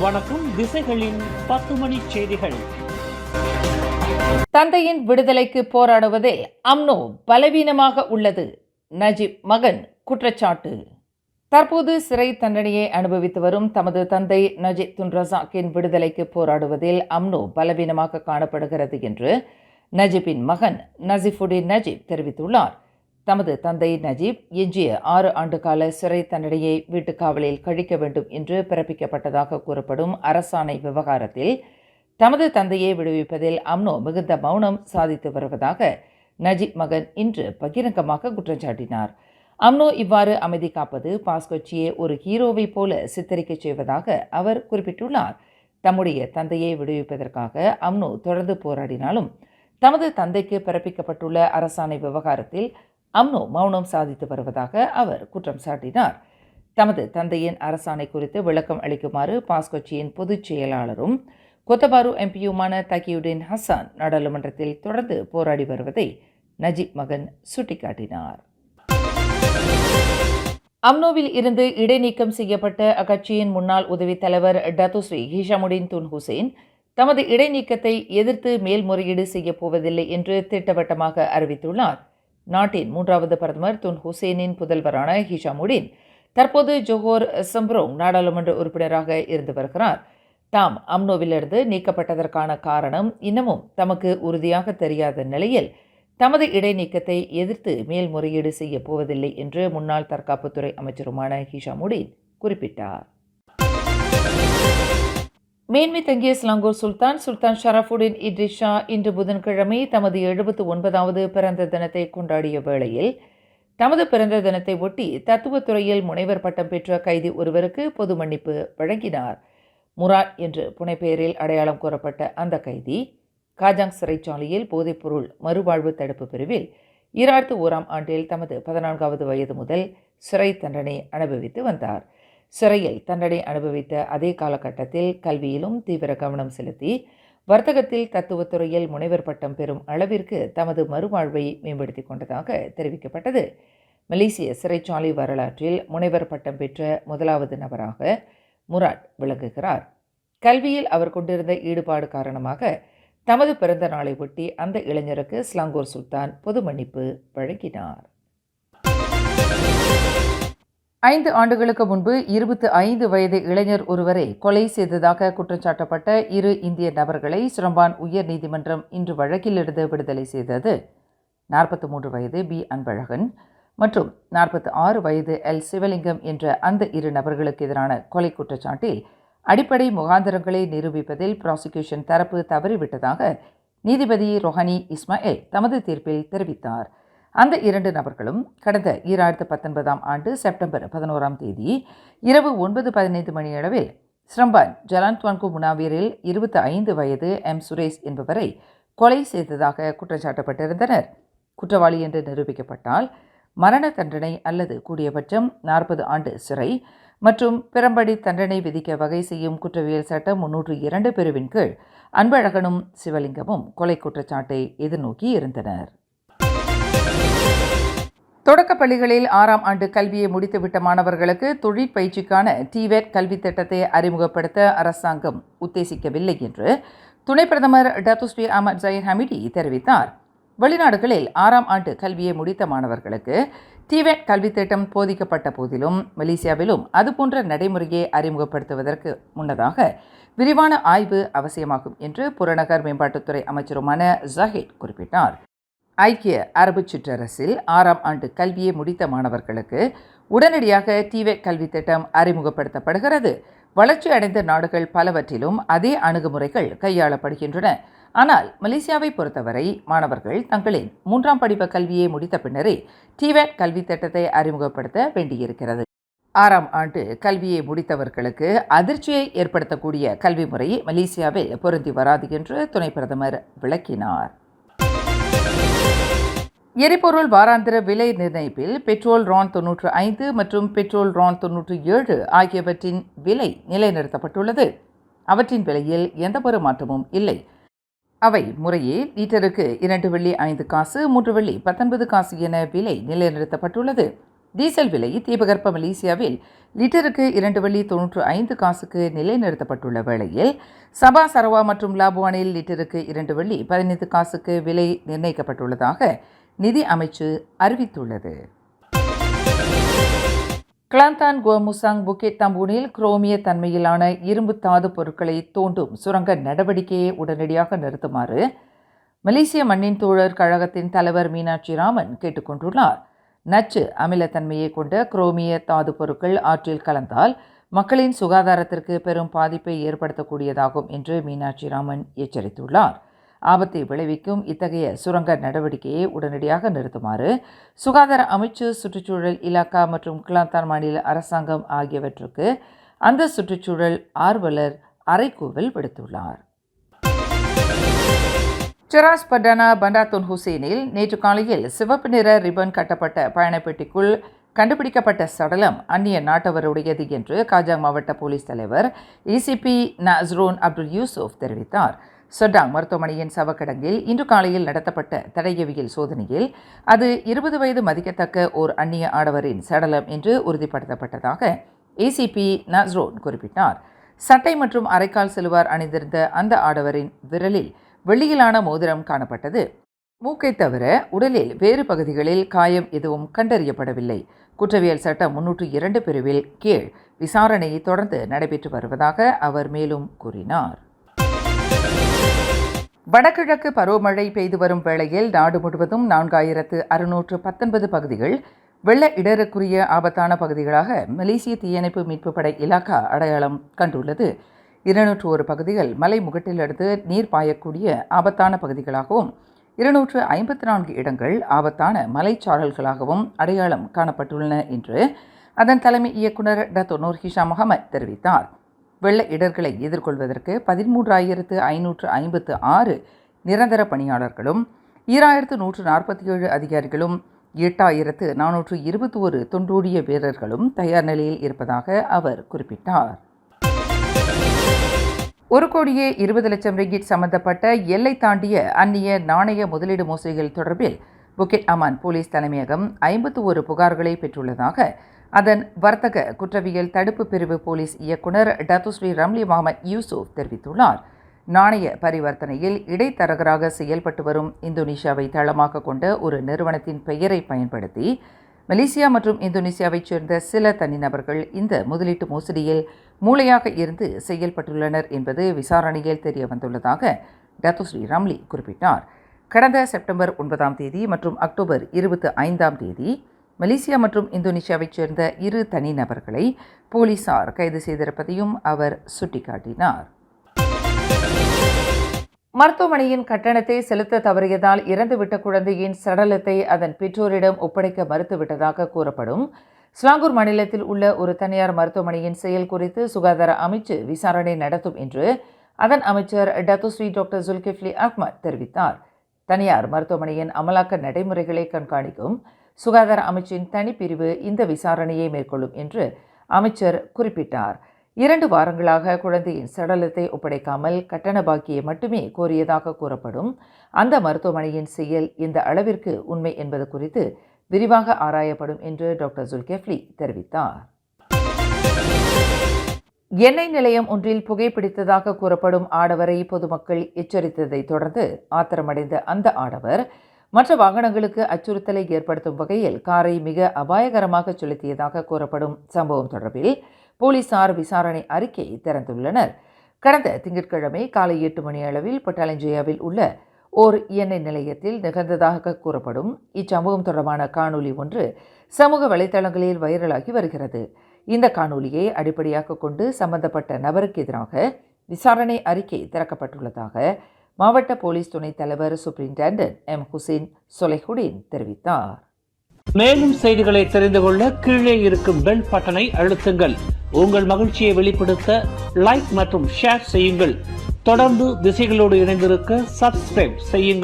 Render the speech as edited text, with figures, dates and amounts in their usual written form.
வணக்கம். திசைகளின் 10 மணி செய்திகள். தந்தையின் விடுதலைக்கு போராடுவதில் அம்னோ பலவீனமாக உள்ளது. நஜீப் மகன் குற்றச்சாட்டு. தற்போது சிறை தண்டனையை அனுபவித்து வரும் தமது தந்தை நஜீப் துன் ரசாக்கின் விடுதலைக்கு போராடுவதில் அம்னோ பலவீனமாக காணப்படுகிறது என்று நஜீப்பின் மகன் நசீஃபுடின் நஜீப் தெரிவித்துள்ளார். தமது தந்தை நஜீப் எஞ்சிய 6 ஆண்டுகால சிறை தண்டனையை வீட்டுக் காவலில் கழிக்க வேண்டும் என்று பிறப்பிக்கப்பட்டதாக கூறப்படும் அரசாணை விவகாரத்தில் தமது தந்தையை விடுவிப்பதில் அம்னோ மிகுந்த மௌனம் சாதித்து வருவதாக நஜீப் மகன் இன்று பகிரங்கமாக குற்றம் சாட்டினார். அம்னோ இவ்வாறு அமைதி காப்பது பாஸ்கொச்சியை ஒரு ஹீரோவை போல சித்தரிக்கச் செய்வதாக அவர் குறிப்பிட்டுள்ளார். தம்முடைய தந்தையை விடுவிப்பதற்காக அம்னோ தொடர்ந்து போராடினாலும் தமது தந்தைக்கு பிறப்பிக்கப்பட்டுள்ள அரசாணை விவகாரத்தில் அம்னோ மௌனம் சாதித்து வருவதாக அவர் குற்றம் சாட்டினார். தமது தந்தையின் அரசாணை குறித்து விளக்கம் அளிக்குமாறு பாஸ்கொச்சியின் பொதுச் செயலாளரும் கொத்தபாரு எம்பியுமான தகியுடின் ஹசான் நாடாளுமன்றத்தில் தொடர்ந்து போராடி வருவதை நஜீப் மகன் சுட்டிக்காட்டினார். அம்னோவில் இருந்து இடைநீக்கம் செய்யப்பட்ட அக்கட்சியின் முன்னாள் உதவித் தலைவர் டத்துஸ்ரீ ஹிஷாமுடின் துன் ஹுசேன் தமது இடைநீக்கத்தை எதிர்த்து மேல்முறையீடு செய்யப் போவதில்லை என்று திட்டவட்டமாக அறிவித்துள்ளார். நாட்டின் 3வது பிரதமர் துன் ஹுசேனின் புதல்வரான ஹிஷாமுடின் தற்போது ஜோஹோர் சம்ப்ரோங் நாடாளுமன்ற உறுப்பினராக இருந்து வருகிறார். தாம் அம்னோவிலிருந்து நீக்கப்பட்டதற்கான காரணம் இன்னமும் தமக்கு உறுதியாக தெரியாத நிலையில் தமது இடைநீக்கத்தை எதிர்த்து மேல்முறையீடு செய்யப் போவதில்லை என்று முன்னாள் தற்காப்புத்துறை அமைச்சருமான ஹிஷாமுடின் குறிப்பிட்டார். மேன்மை தங்கிய ஸ்லாங்கூர் சுல்தான் ஷரஃபுடின் இட்ரிஸ் ஷா இன்று புதன்கிழமை தமது 79வது பிறந்த தினத்தை கொண்டாடிய வேளையில் தமது பிறந்த தினத்தை ஒட்டி தத்துவத்துறையில் முனைவர் பட்டம் பெற்ற கைதி ஒருவருக்கு பொது மன்னிப்பு வழங்கினார். முராட் என்று புனைப்பெயரில் அடையாளம் கூறப்பட்ட அந்த கைதி காஜாங் சிறைச்சாலையில் போதைப்பொருள் மறுவாழ்வு தடுப்பு பிரிவில் 2001ஆம் ஆண்டில் தமது 14வது வயது முதல் சிறை தண்டனை அனுபவித்து வந்தார். சிறையில் தண்டனை அனுபவித்த அதே காலகட்டத்தில் கல்வியிலும் தீவிர கவனம் செலுத்தி வர்த்தகத்தில் தத்துவத்துறையில் முனைவர் பட்டம் பெறும் அளவிற்கு தமது மறுவாழ்வை மேம்படுத்திக் கொண்டதாக தெரிவிக்கப்பட்டது. மலேசிய சிறைச்சாலை வரலாற்றில் முனைவர் பட்டம் பெற்ற முதலாவது நபராக முராட் விளங்குகிறார். கல்வியில் அவர் கொண்டிருந்த ஈடுபாடு காரணமாக தமது பிறந்த நாளை ஒட்டி அந்த இளைஞருக்கு ஸ்லாங்கூர் சுல்தான் பொது மன்னிப்பு வழங்கினார். 5 ஆண்டுகளுக்கு முன்பு 25 வயது இளைஞர் ஒருவரை கொலை செய்ததாக குற்றச்சாட்டப்பட்ட 2 இந்திய நபர்களை சிரம்பான் உயர் நீதிமன்றம் இன்று வழக்கிலிருந்து விடுதலை செய்தது. 43 வயது பி அன்பழகன் மற்றும் 46 வயது எல் சிவலிங்கம் என்ற அந்த 2 நபர்களுக்கு எதிரான கொலை குற்றச்சாட்டில் அடிப்படை முகாந்திரங்களை நிரூபிப்பதில் ப்ராசிக்யூஷன் தரப்பு தவறிவிட்டதாக நீதிபதி ரொஹானி இஸ்மாயில் தமது தீர்ப்பில் தெரிவித்தார். அந்த 2 நபர்களும் கடந்த 2019ஆம் ஆண்டு செப்டம்பர் 11ஆம் தேதி இரவு 9:15 மணியளவில் ஸ்ரம்பான் ஜலான் துவான்கு முனாவீரில் 25 வயது எம் சுரேஷ் என்பவரை கொலை செய்ததாக குற்றச்சாட்டப்பட்டிருந்தனர். குற்றவாளி என்று நிரூபிக்கப்பட்டால் மரண தண்டனை அல்லது கூடியபட்சம் 40 ஆண்டு சிறை மற்றும் பிறம்படி தண்டனை விதிக்க வகை செய்யும் குற்றவியல் சட்டம் 302 பிரிவின் கீழ் அன்பழகனும் சிவலிங்கமும் கொலை குற்றச்சாட்டை எதிர்நோக்கி இருந்தனர். தொடக்கப் பள்ளிகளில் 6ஆம் ஆண்டு கல்வியை முடித்துவிட்ட மாணவர்களுக்கு தொழிற்பயிற்சிக்கான டிவேட் கல்வித் திட்டத்தை அறிமுகப்படுத்த அரசாங்கம் உத்தேசிக்கவில்லை என்று துணை பிரதமர் டத்துஸ்ரீ அஹமத் ஜயீர் ஹமிடி தெரிவித்தார். வெளிநாடுகளில் 6ஆம் ஆண்டு கல்வியை முடித்த மாணவர்களுக்கு டிவேட் கல்வித் திட்டம் போதிக்கப்பட்ட போதிலும் மலேசியாவிலும் அதுபோன்ற நடைமுறையை அறிமுகப்படுத்துவதற்கு முன்னதாக விரிவான ஆய்வு அவசியமாகும் என்று புறநகர் மேம்பாட்டுத்துறை அமைச்சருமான ஜஹீத் குறிப்பிட்டார். ஐக்கிய அரபு சிற்றரசில் 6ஆம் ஆண்டு கல்வியை முடித்த மாணவர்களுக்கு உடனடியாக டிவேட் கல்வித் திட்டம் அறிமுகப்படுத்தப்படுகிறது. வளர்ச்சி அடைந்த நாடுகள் பலவற்றிலும் அதே அணுகுமுறைகள் கையாளப்படுகின்றன. ஆனால் மலேசியாவை பொறுத்தவரை மாணவர்கள் தங்களின் 3ஆம் படிப்பு கல்வியை முடித்த பின்னரே டிவேட் கல்வித் திட்டத்தை அறிமுகப்படுத்த வேண்டியிருக்கிறது. 6ஆம் ஆண்டு கல்வியை முடித்தவர்களுக்கு அதிர்ச்சியை ஏற்படுத்தக்கூடிய கல்வி முறை மலேசியாவில் பொருந்தி வராது என்று துணை பிரதமர் விளக்கினார். எரிபொருள் வாராந்திர விலை நிர்ணயிப்பில் பெட்ரோல் ரான் 95 மற்றும் பெட்ரோல் ரான் 97 ஆகியவற்றின் விலை நிலைநிறுத்தப்பட்டுள்ளது. அவற்றின் விலையில் எந்தவொரு மாற்றமும் இல்லை. அவை முறையே லிட்டருக்கு 2 வெள்ளி 5 காசு, 3 வெள்ளி 19 காசு என விலை நிலைநிறுத்தப்பட்டுள்ளது. டீசல் விலை தீபகற்ப மலேசியாவில் லிட்டருக்கு 2 வெள்ளி 95 காசுக்கு நிலைநிறுத்தப்பட்டுள்ள வேளையில் சபா சரவா மற்றும் லாபுவானில் லிட்டருக்கு 2 வெள்ளி 15 காசுக்கு விலை நிர்ணயிக்கப்பட்டுள்ளதாக நிதி அமைச்சு அறிவித்துள்ளது. கிளாந்தான் கோமுசாங் புக்கெட் தம்பூனில் குரோமிய தன்மையிலான இரும்பு தாது பொருட்களை தோண்டும் சுரங்க நடவடிக்கையை உடனடியாக நிறுத்துமாறு மலேசிய மண்ணின் தோழர் கழகத்தின் தலைவர் மீனாட்சி ராமன் கேட்டுக்கொண்டுள்ளார். நச்சு அமிலத்தன்மையை கொண்ட குரோமிய தாது பொருட்கள் ஆற்றில் கலந்தால் மக்களின் சுகாதாரத்திற்கு பெரும் பாதிப்பை ஏற்படுத்தக்கூடியதாகும் என்று மீனாட்சி ராமன் எச்சரித்துள்ளார். ஆபத்தை விளைவிக்கும் இத்தகைய சுரங்க நடவடிக்கையை உடனடியாக நிறுத்துமாறு சுகாதார அமைச்சு, சுற்றுச்சூழல் இலாக்கா மற்றும் கிளாந்தான் மாநில அரசாங்கம் ஆகியவற்றுக்கு அந்த சுற்றுச்சூழல் ஆர்வலர் அறைகூவல் விடுத்துள்ளார். செராஸ் பட்டானா பண்டாத்துன் ஹுசேனில் நேற்று காலையில் சிவப்பு நிற ரிப்பன் கட்டப்பட்ட பயணப்பெட்டிக்குள் கண்டுபிடிக்கப்பட்ட சடலம் அந்நிய நாட்டவருடையது என்று காஜாங் மாவட்ட போலீஸ் தலைவர் ஏசிபி நஸ்ரோன் அப்துல் யூசுப் தெரிவித்தார். சொட்டாங் மருத்துவமனையின் சவக்கிடங்கில் இன்று காலையில் நடத்தப்பட்ட தடயவியல் சோதனையில் அது 20 வயது மதிக்கத்தக்க ஓர் அந்நிய ஆடவரின் சடலம் என்று உறுதிப்படுத்தப்பட்டதாக ஏசிபி நஸ்ரோன் குறிப்பிட்டார். சட்டை மற்றும் அரைக்கால் சிலுவார் அணிந்திருந்த அந்த ஆடவரின் விரலில் வெள்ளியிலான மோதிரம் காணப்பட்டது. மூக்கை தவிர உடலில் வேறு பகுதிகளில் காயம் எதுவும் கண்டறியப்படவில்லை. குற்றவியல் சட்டம் 302 பிரிவில் கீழ் விசாரணை தொடர்ந்து நடைபெற்று வருவதாக அவர் மேலும் கூறினார். வடகிழக்கு பருவமழை பெய்து வரும் வேளையில் நாடு முழுவதும் 4619 பகுதிகள் வெள்ள இடருக்குரிய ஆபத்தான பகுதிகளாக மலேசிய தீயணைப்பு மீட்பு படை இலாக்கா அடையாளம் கண்டுள்ளது. 201 பகுதிகள் மலை முகட்டிலிருந்து நீர் பாயக்கூடிய ஆபத்தான பகுதிகளாகவும் 254 இடங்கள் ஆபத்தான மலைச்சாரல்களாகவும் அடையாளம் காணப்பட்டுள்ளன என்று அதன் தலைமை இயக்குனர் டாக்டர் நூர் ஹிஷாம் முகமது தெரிவித்தார். வெள்ள இடர்களை எதிர்கொள்வதற்கு 13,556 நிரந்தர பணியாளர்களும் 2,147 அதிகாரிகளும் 8,421 தொண்டூடிய வீரர்களும் தயார் நிலையில் இருப்பதாக அவர் குறிப்பிட்டார். 1,20,00,000 ரிங்கிட் சம்பந்தப்பட்ட எல்லை தாண்டிய அந்நிய நாணய முதலீடு மோசடிகள் தொடர்பில் புக்கெட் அமான் போலீஸ் தலைமையகம் 51 புகார்களை பெற்றுள்ளதாக அதன் வர்த்தக குற்றவியல் தடுப்பு பிரிவு போலீஸ் இயக்குனர் டத்துஸ்ரீ ரம்லி முகமது யூசுப் தெரிவித்துள்ளார். நாணய பரிவர்த்தனையில் இடைத்தரகராக செயல்பட்டு வரும் இந்தோனேஷியாவை தளமாக கொண்ட ஒரு நிறுவனத்தின் பெயரை பயன்படுத்தி மலேசியா மற்றும் இந்தோனேசியாவைச் சேர்ந்த சில தனிநபர்கள் இந்த முதலீட்டு மோசடியில் மூளையாக இருந்து செயல்பட்டுள்ளனர் என்பது விசாரணையில் தெரிய வந்துள்ளதாக டத்துஸ்ரீ ரம்லி குறிப்பிட்டார். கடந்த செப்டம்பர் 9ஆம் தேதி மற்றும் அக்டோபர் 25ஆம் தேதி மலேசியா மற்றும் இந்தோனேஷியாவைச் சேர்ந்த 2 தனிநபர்களை போலீசார் கைது செய்திருப்பதையும் அவர் சுட்டிக்காட்டினார். மருத்துவமனையின் கட்டணத்தை செலுத்த தவறியதால் இறந்துவிட்ட குழந்தையின் சடலத்தை அதன் பெற்றோரிடம் ஒப்படைக்க மறுத்துவிட்டதாக கூறப்படும் ஸ்லாங்கூர் மாநிலத்தில் உள்ள ஒரு தனியார் மருத்துவமனையின் செயல் குறித்து சுகாதார அமைச்சு விசாரணை நடத்தும் என்று அதன் அமைச்சர் டத்துஸ்ரீ டாக்டர் ஜுல்கிஃப்லி அஹ்மத் தெரிவித்தார். தனியார் மருத்துவமனையின் அமலாக்க நடைமுறைகளை கண்காணிக்கும் சுகாதார அமைச்சின் தனிப்பிரிவு இந்த விசாரணையை மேற்கொள்ளும் என்று அமைச்சர் குறிப்பிட்டார். 2 வாரங்களாக குழந்தையின் சடலத்தை ஒப்படைக்காமல் கட்டண பாக்கியை மட்டுமே கோரியதாக கூறப்படும் அந்த மருத்துவமனையின் செயல் எந்த அளவிற்கு உண்மை என்பது குறித்து விரிவாக ஆராயப்படும் என்று டாக்டர் ஜுல்கிஃப்லி தெரிவித்தார். எண்ணெய் நிலையம் ஒன்றில் புகைப்பிடித்ததாக கூறப்படும் ஆடவரை பொதுமக்கள் எச்சரித்ததை தொடர்ந்து ஆத்திரமடைந்த அந்த ஆடவர் மற்ற வாகனங்களுக்கு அச்சுறுத்தலை ஏற்படுத்தும் வகையில் காரை மிக அபாயகரமாக செலுத்தியதாக கூறப்படும் சம்பவம் தொடர்பில் போலீசார் விசாரணை அறிக்கை திறந்துள்ளனர். கடந்த திங்கட்கிழமை காலை 8 மணி அளவில் பட்டாலஞ்சேயாவில் உள்ள ஓர் எண்ணெய் நிலையத்தில் நிகழ்ந்ததாக கூறப்படும் இச்சம்பவம் தொடர்பான காணொலி ஒன்று சமூக வலைதளங்களில் வைரலாகி வருகிறது. இந்த காணொலியை அடிப்படையாக கொண்டு சம்பந்தப்பட்ட நபருக்கு எதிராக விசாரணை அறிக்கை திறக்கப்பட்டுள்ளதாக மாவட்ட போலீஸ் துணைத் தலைவர் சூப்பரிண்டென்டென்ட் எம் ஹுசேன் சொலைஹுடீன் தெரிவித்தார். மேலும் செய்திகளை தெரிந்து கொள்ள கீழே இருக்கும் பெல் பட்டனை அழுத்துங்கள். உங்கள் மகிழ்ச்சியை வெளிப்படுத்த லைக் மற்றும் ஷேர் செய்யுங்கள். தொடர்ந்து திசைகளோடு இணைந்திருக்க சப்ஸ்கிரைப் செய்யுங்கள்.